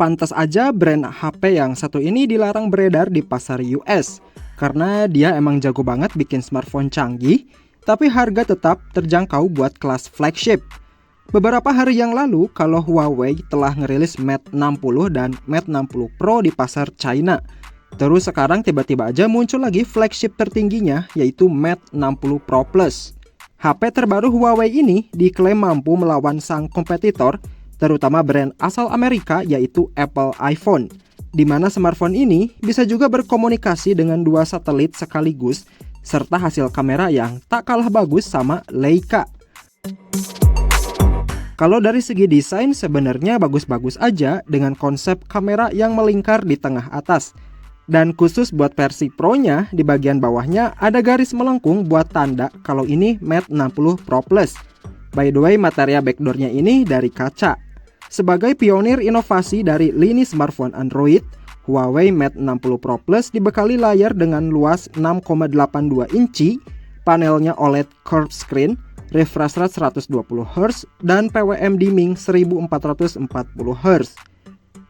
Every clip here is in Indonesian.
Pantas aja brand HP yang satu ini dilarang beredar di pasar US karena dia emang jago banget bikin smartphone canggih, tapi harga tetap terjangkau buat kelas flagship. Beberapa hari yang lalu, kalau Huawei telah ngerilis Mate 60 dan Mate 60 Pro di pasar China. Terus sekarang tiba-tiba aja muncul lagi flagship tertingginya, yaitu Mate 60 Pro Plus. HP terbaru Huawei ini diklaim mampu melawan sang kompetitor, terutama brand asal Amerika yaitu Apple iPhone, di mana smartphone ini bisa juga berkomunikasi dengan 2 satelit sekaligus, serta hasil kamera yang tak kalah bagus sama Leica. Kalau dari segi desain sebenarnya bagus-bagus aja dengan konsep kamera yang melingkar di tengah atas. Dan khusus buat versi Pro-nya, di bagian bawahnya ada garis melengkung buat tanda kalau ini Mate 60 Pro Plus. By the way, material backdoor-nya ini dari kaca. Sebagai pionir inovasi dari lini smartphone Android, Huawei Mate 60 Pro Plus dibekali layar dengan luas 6,82 inci, panelnya OLED curved screen, refresh rate 120Hz, dan PWM dimming 1440Hz.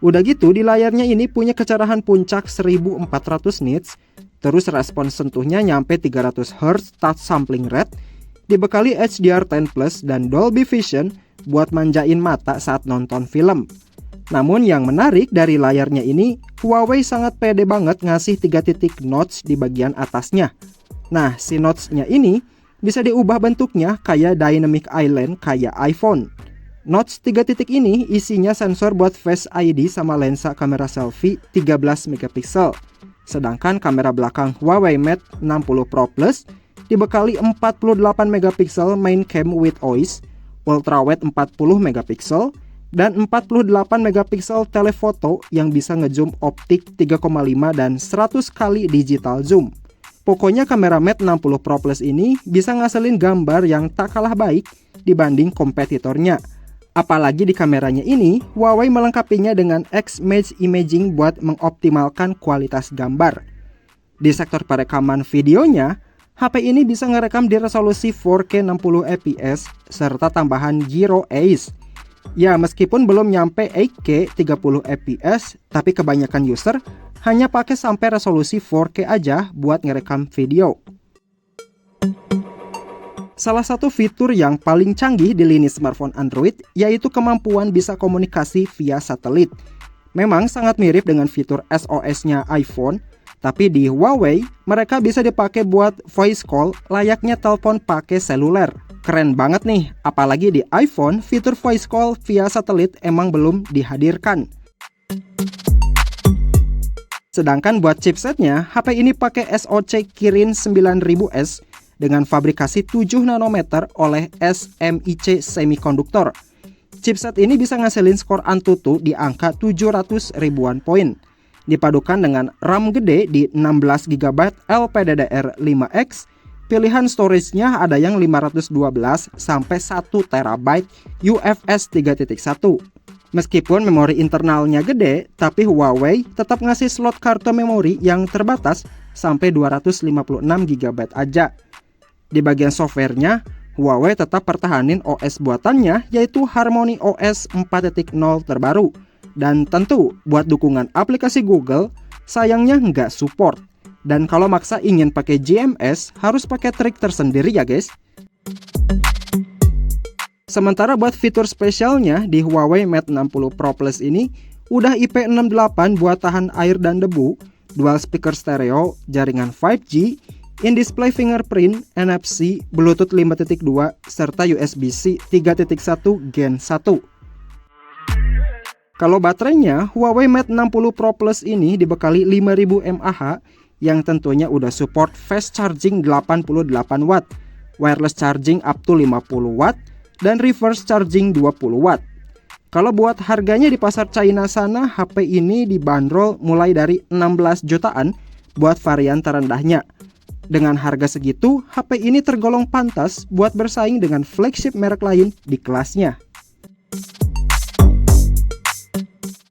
Udah gitu, di layarnya ini punya kecerahan puncak 1400 nits, terus respons sentuhnya nyampe 300Hz touch sampling rate, dibekali HDR10 Plus dan Dolby Vision buat manjain mata saat nonton film. Namun yang menarik dari layarnya ini, Huawei sangat pede banget ngasih 3 titik notch di bagian atasnya. Nah, si notch-nya ini bisa diubah bentuknya kayak dynamic island kayak iPhone. Notch 3 titik ini isinya sensor buat Face ID sama lensa kamera selfie 13 megapiksel. Sedangkan kamera belakang Huawei Mate 60 Pro Plus dibekali 48 megapiksel main cam with OIS, ultrawide 40 megapiksel, dan 48 megapiksel telefoto yang bisa ngezoom optik 3,5 dan 100 kali digital zoom. Pokoknya kamera Mate 60 Pro Plus ini bisa ngasilin gambar yang tak kalah baik dibanding kompetitornya. Apalagi di kameranya ini, Huawei melengkapinya dengan X-Image Imaging buat mengoptimalkan kualitas gambar. Di sektor perekaman videonya, HP ini bisa ngerekam di resolusi 4K 60 fps serta tambahan Gyro Ace. Ya, meskipun belum nyampe 8K 30 fps, tapi kebanyakan user hanya pakai sampai resolusi 4K aja buat ngerekam video. Salah satu fitur yang paling canggih di lini smartphone Android yaitu kemampuan bisa komunikasi via satelit. Memang sangat mirip dengan fitur SOS-nya iPhone, tapi di Huawei, mereka bisa dipakai buat voice call layaknya telepon pakai seluler. Keren banget nih, apalagi di iPhone, fitur voice call via satelit emang belum dihadirkan. Sedangkan buat chipsetnya, HP ini pakai SoC Kirin 9000S dengan fabrikasi 7 nanometer oleh SMIC Semiconductor. Chipset ini bisa ngasilin skor Antutu di angka 700 ribuan poin. Dipadukan dengan RAM gede di 16GB LPDDR5X, pilihan storage-nya ada yang 512 sampai 1TB UFS 3.1. Meskipun memori internalnya gede, tapi Huawei tetap ngasih slot kartu memori yang terbatas sampai 256GB aja. Di bagian softwarenya, Huawei tetap pertahanin OS buatannya yaitu Harmony OS 4.0 terbaru. Dan tentu buat dukungan aplikasi Google, sayangnya nggak support. Dan kalau maksa ingin pakai GMS, harus pakai trik tersendiri ya guys. Sementara buat fitur spesialnya di Huawei Mate 60 Pro Plus ini, udah IP68 buat tahan air dan debu, dual speaker stereo, jaringan 5G, in-display fingerprint, NFC, Bluetooth 5.2, serta USB-C 3.1 Gen 1. Kalau baterainya, Huawei Mate 60 Pro Plus ini dibekali 5000 mAh yang tentunya udah support fast charging 88 watt, wireless charging up to 50 watt, dan reverse charging 20 watt. Kalau buat harganya di pasar China sana, HP ini dibanderol mulai dari 16 jutaan buat varian terendahnya. Dengan harga segitu, HP ini tergolong pantas buat bersaing dengan flagship merek lain di kelasnya.